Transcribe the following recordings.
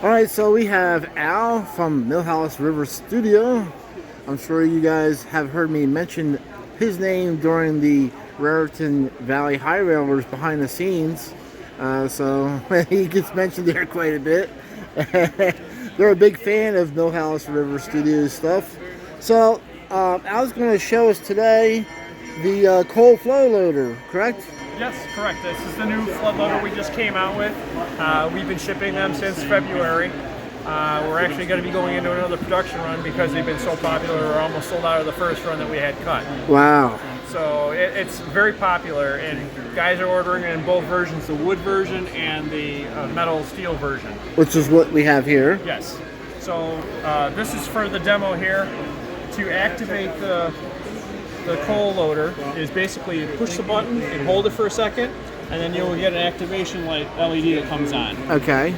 All right, so we have Al from Millhouse River Studio. I'm sure you guys have heard me mention his name during the Raritan Valley High Railers behind the scenes. So he gets mentioned there quite a bit. They're a big fan of Millhouse River Studio stuff. So Al's going to show us today the coal flow loader, correct? Yes, correct. This is the new flood loader we just came out with. We've been shipping them since February. We're actually going to be going into another production run because they've been so popular. We're almost sold out of the first run that we had cut. Wow. So it's very popular, and guys are ordering in both versions, the wood version and the metal steel version. Which is what we have here. Yes. So this is for the demo here. To activate the coal loader is basically you push the button and hold it for a second, and then you'll get an activation light LED that comes on. Okay.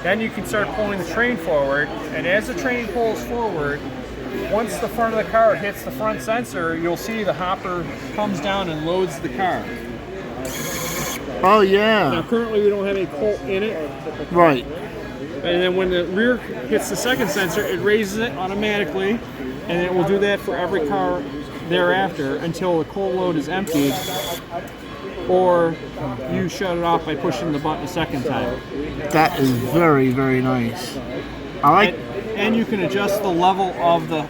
Then you can start pulling the train forward, and as the train pulls forward, once the front of the car hits the front sensor, you'll see the hopper comes down and loads the car. Oh yeah. Now currently we don't have any coal in it. Right. And then when the rear hits the second sensor, it raises it automatically, and it will do that for every car thereafter until the coal load is emptied, or you shut it off by pushing the button a second time. That is very, very nice. I like. And you can adjust the level of the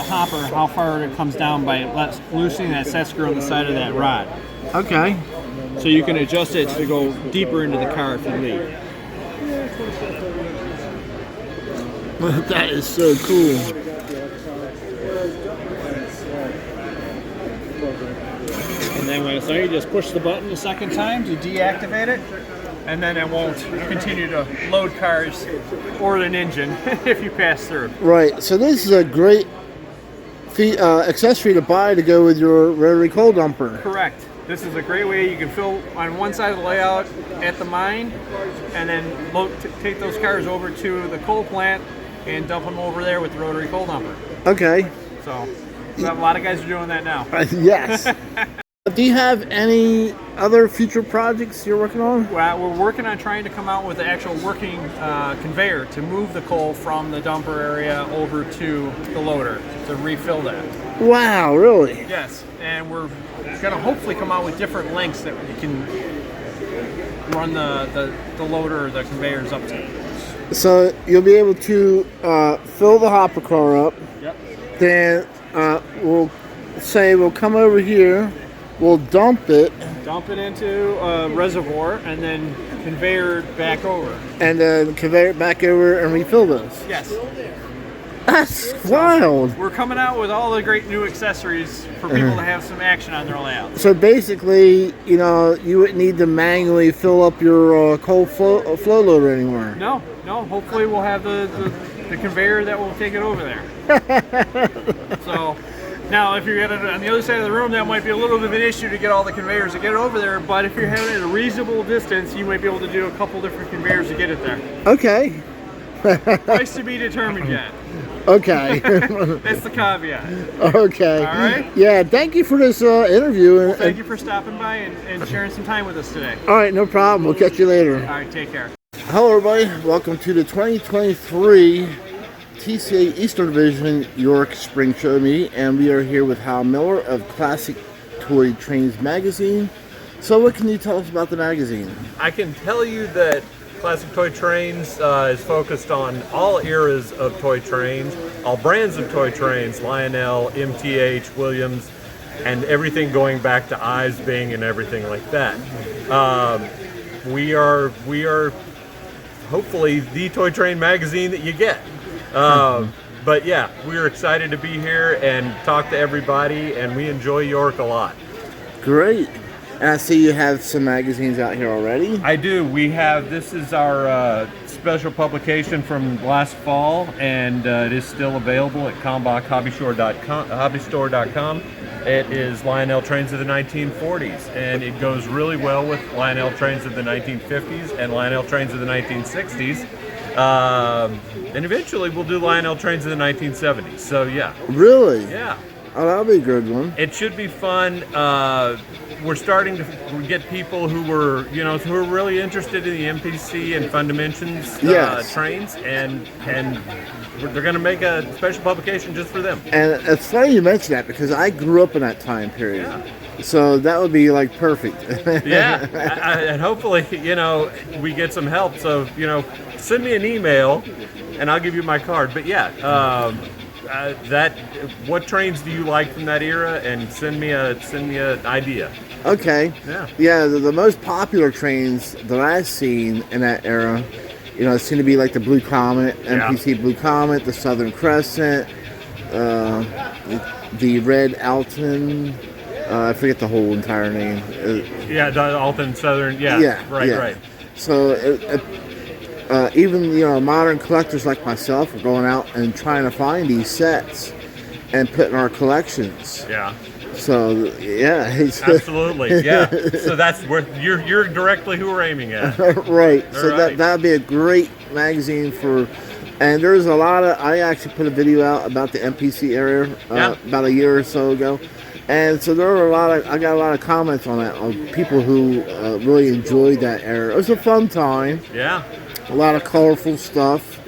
hopper, how far it comes down by loosening that set screw on the side of that rod. Okay. So you can adjust it to go deeper into the car if you need. That is so cool. And then when it's done, you just push the button a second time to deactivate it, and then it won't continue to load cars or an engine if you pass through. Right. So this is a great accessory to buy to go with your rotary coal dumper. Correct. This is a great way you can fill on one side of the layout at the mine, and then take those cars over to the coal plant and dump them over there with the rotary coal dumper. Okay. So a lot of guys are doing that now. Yes. Do you have any other future projects you're working on? Well, we're working on trying to come out with an actual working conveyor to move the coal from the dumper area over to the loader to refill that. Wow, really? Yes, and we're going to hopefully come out with different lengths that we can run the loader or the conveyors up to. So you'll be able to fill the hopper car up. Yep. Then we'll come over here. We'll dump it. Dump it into a reservoir and then conveyor it back over. And then conveyor it back over and refill those. Yes. That's wild. We're coming out with all the great new accessories for people to have some action on their layout. So basically, you wouldn't need to manually fill up your coal flow loader anymore. No. Hopefully we'll have the conveyor that will take it over there. So now if you're on the other side of the room, that might be a little bit of an issue to get all the conveyors to get it over there. But if you're having it at a reasonable distance, you might be able to do a couple different conveyors to get it there. Okay. Price to be determined yet. Okay. That's the caveat. Okay. All right. Yeah, thank you for this interview. Well, thank you for stopping by and sharing some time with us today. All right, no problem. We'll catch you later. All right, take care. Hello, everybody. Welcome to the 2023 TCA Eastern Division York Spring Show Meet, and we are here with Hal Miller of Classic Toy Trains Magazine. So what can you tell us about the magazine? I can tell you that Classic Toy Trains is focused on all eras of toy trains, all brands of toy trains, Lionel, MTH, Williams, and everything going back to Eyes, Bing, and everything like that. We are hopefully the toy train magazine that you get. But yeah, we're excited to be here and talk to everybody, and we enjoy York a lot. Great. And I see you have some magazines out here already. I do. This is our special publication from last fall, and it is still available at KalmbachHobbyStore.com. It is Lionel Trains of the 1940s, and it goes really well with Lionel Trains of the 1950s and Lionel Trains of the 1960s. And eventually we'll do Lionel Trains of the 1970s. So yeah. Really? Yeah. Oh, that'll be a good one. It should be fun. We're starting to get people who are really interested in the MPC and Fun Dimensions Yes. trains, and they're going to make a special publication just for them. And it's funny you mention that because I grew up in that time period. Yeah. So that would be like perfect. Yeah, and hopefully, we get some help. So, send me an email, and I'll give you my card. But yeah, what trains do you like from that era? And send me an idea. Okay. Yeah. Yeah, the most popular trains that I've seen in that era, seem to be like the Blue Comet, MPC Blue Comet, the Southern Crescent, the Red Alton. I forget the whole entire name. Yeah, the Alton Southern. Yeah. Right. So even modern collectors like myself are going out and trying to find these sets and put in our collections. Yeah. So yeah, absolutely. Yeah. So that's where you're directly who we're aiming at. Right. So right. that'd be a great magazine for. And there's a lot of. I actually put a video out about the MPC area about a year or so ago. And so there were I got a lot of comments on that, on people who really enjoyed that era. It was a fun time. Yeah. A lot of colorful stuff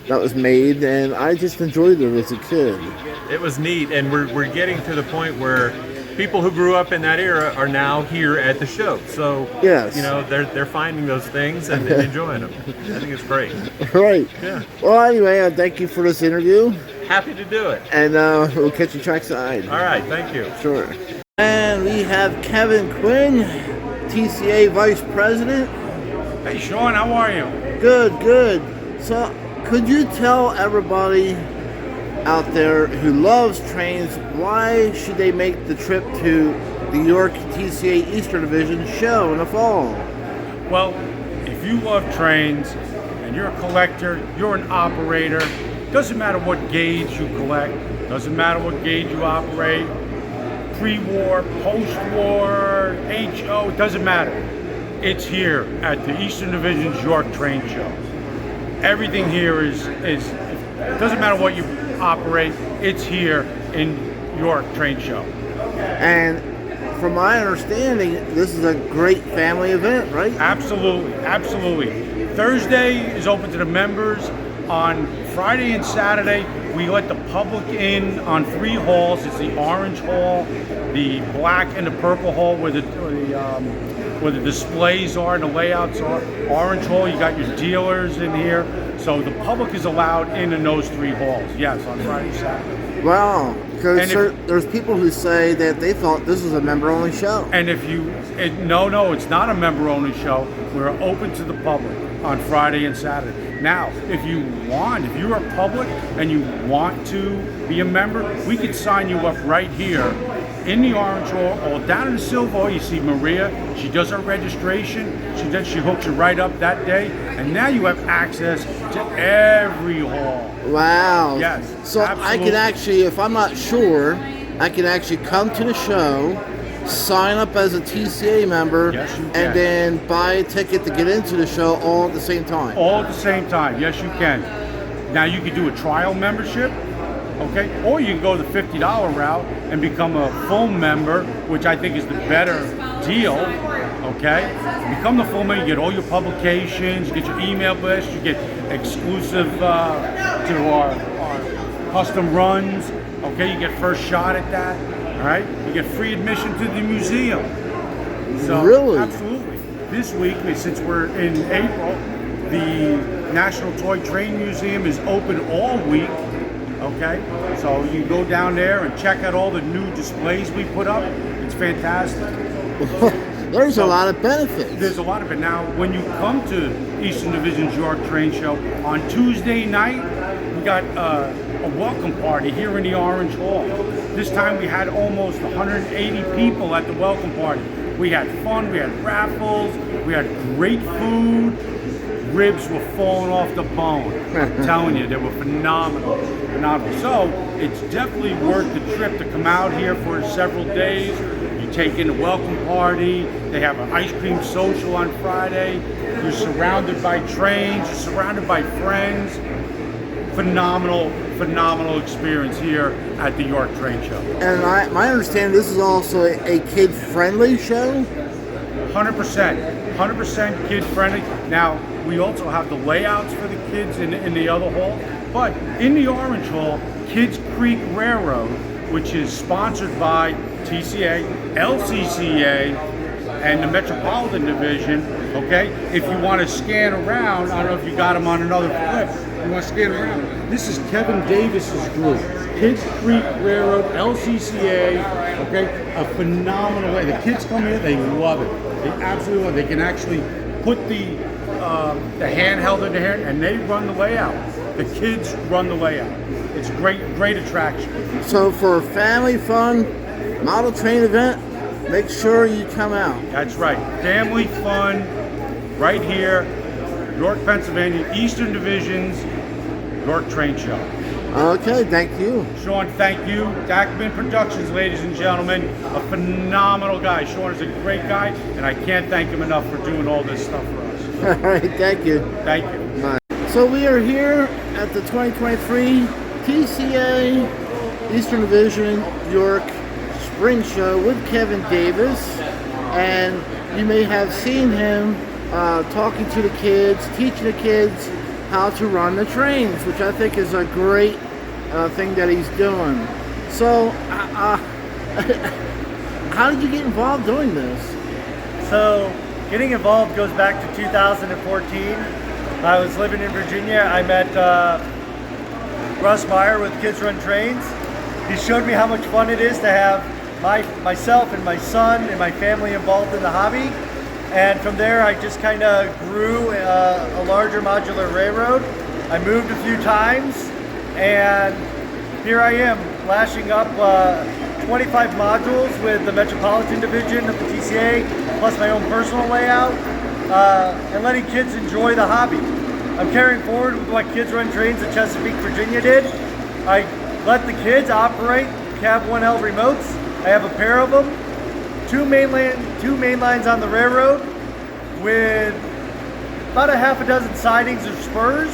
that was made, and I just enjoyed it as a kid. It was neat, and we're getting to the point where people who grew up in that era are now here at the show. So yes. They're finding those things and enjoying them. I think it's great. Right. Yeah. Well, anyway, thank you for this interview. Happy to do it. And we'll catch you trackside. All right, thank you. Sure. And we have Kevin Quinn, TCA Vice President. Hey Sean, how are you? Good. So, could you tell everybody out there who loves trains why should they make the trip to the York TCA Eastern Division show in the fall? Well, if you love trains and you're a collector, you're an operator, doesn't matter what gauge you collect, doesn't matter what gauge you operate, pre-war, post-war, HO, it doesn't matter. It's here at the Eastern Division's York Train Show. Everything here is it doesn't matter what you operate, it's here in York Train Show. And from my understanding, this is a great family event, right? Absolutely. Thursday is open to the members. On Friday and Saturday, we let the public in on 3 halls. It's the orange hall, the black and the purple hall where the displays are and the layouts are. Orange hall, you got your dealers in here. So the public is allowed in those 3 halls, yes, on Friday and Saturday. Wow, because there's people who say that they thought this was a member-only show. And no, it's not a member-only show. We're open to the public on Friday and Saturday. Now, if you're a public and you want to be a member, we could sign you up right here in the orange hall, or down in the silver hall. You see Maria, she does her registration, she hooks you right up that day, and now you have access to every hall. Wow. Yes. So absolutely. I can actually, if I'm not sure, I can actually come to the show, sign up as a TCA member, yes, you can. And then buy a ticket to get into the show all at the same time. All at the same time, yes you can. Now you can do a trial membership, okay? Or you can go the $50 route and become a full member, which I think is the better deal, okay? Become the full member, you get all your publications, you get your email list, you get exclusive to our custom runs, okay? You get first shot at that, all right? You get free admission to the museum. So, really? Absolutely. This week, since we're in April, the National Toy Train Museum is open all week. Okay, so you go down there and check out all the new displays we put up. It's fantastic. There's a lot of benefits. There's a lot of it. Now, when you come to Eastern Division's York Train Show, on Tuesday night, we got a welcome party here in the Orange Hall. This time we had almost 180 people at the welcome party. We had fun, we had raffles, we had great food. Ribs were falling off the bone. I'm telling you, they were phenomenal. So it's definitely worth the trip to come out here for several days. You take in a welcome party. They have an ice cream social on Friday. You're surrounded by trains. You're surrounded by friends. Phenomenal phenomenal experience here at the York Train Show. And my understanding, this is also a kid-friendly show. 100% kid-friendly. Now, we also have the layouts for the kids in the other hall, but in the Orange Hall, Kids Creek Railroad, which is sponsored by TCA, LCCA, and the Metropolitan Division, okay? If you want to scan around, I don't know if you got them on another flip, you want to scan around, this is Kevin Davis's group. Kids Creek Railroad, LCCA, okay? A phenomenal way. The kids come here, they love it. They absolutely love it. They can actually put the handheld in their hand and they run the layout. The kids run the layout. It's great attraction. So for a family fun model train event, make sure you come out. That's right. Family fun right here, York, Pennsylvania, Eastern Division's York Train Show. Okay, thank you. Sean, thank you. Dakman Productions, ladies and gentlemen, a phenomenal guy. Sean is a great guy, and I can't thank him enough for doing all this stuff for us. All right, thank you. Thank you. Bye. So we are here at the 2023 TCA Eastern Division York Spring Show with Kevin Davis, and you may have seen him talking to the kids, teaching the kids how to run the trains, which I think is a great thing that he's doing. So, how did you get involved doing this? So, getting involved goes back to 2014. I was living in Virginia. I met Russ Meyer with Kids Run Trains. He showed me how much fun it is to have myself and my son and my family involved in the hobby. And from there, I just kind of grew a larger modular railroad. I moved a few times, and here I am, lashing up 25 modules with the Metropolitan Division of the TCA, plus my own personal layout, and letting kids enjoy the hobby. I'm carrying forward with what Kids Run Trains at Chesapeake, Virginia did. I let the kids operate Cab 1L remotes. I have a pair of them. Two main lines on the railroad with about a half a dozen sidings or spurs.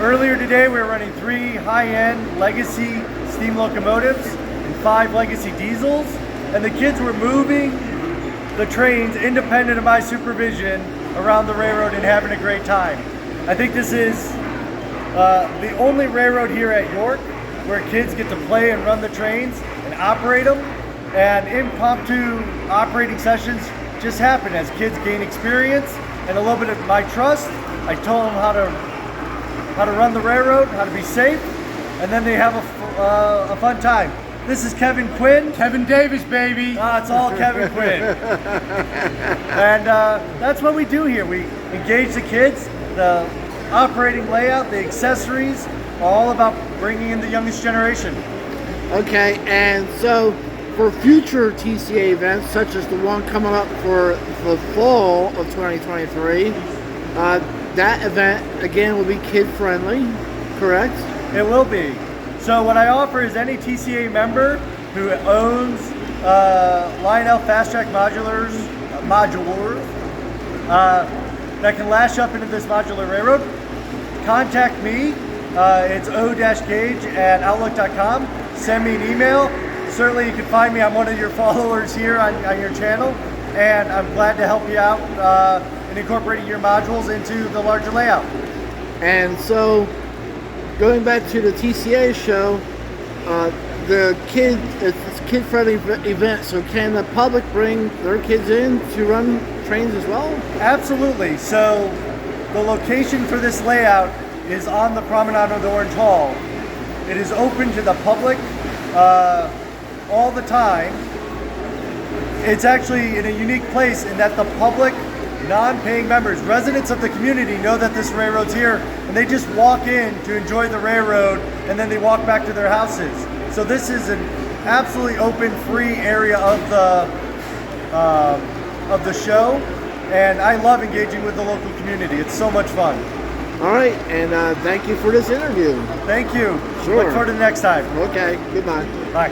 Earlier today we were running 3 high-end legacy steam locomotives and 5 legacy diesels, and the kids were moving the trains independent of my supervision around the railroad and having a great time. I think this is the only railroad here at York where kids get to play and run the trains and operate them. And impromptu operating sessions just happen as kids gain experience and a little bit of my trust. I told them how to run the railroad, how to be safe, and then they have a fun time. This is Kevin Quinn. Kevin Davis, baby. It's all Kevin Quinn. And that's what we do here. We engage the kids. The operating layout, the accessories, all about bringing in the youngest generation. Okay, and so for future TCA events, such as the one coming up for the fall of 2023, that event, again, will be kid-friendly, correct? It will be. So what I offer is any TCA member who owns Lionel Fast Track modulars that can lash up into this modular railroad, contact me. It's o-gage@outlook.com. Send me an email. Certainly you can find me. I'm one of your followers here on your channel, and I'm glad to help you out in incorporating your modules into the larger layout. And so, going back to the TCA show, it's a kid-friendly event, so can the public bring their kids in to run trains as well? Absolutely. So the location for this layout is on the promenade of the Orange Hall. It is open to the public all the time. It's actually in a unique place in that the public, non-paying members, residents of the community know that this railroad's here, and they just walk in to enjoy the railroad, and then they walk back to their houses. So this is an absolutely open, free area of the show, and I love engaging with the local community. It's so much fun. All right, and thank you for this interview. Thank you. Sure. Look forward to the next time. Okay, goodbye. Bye.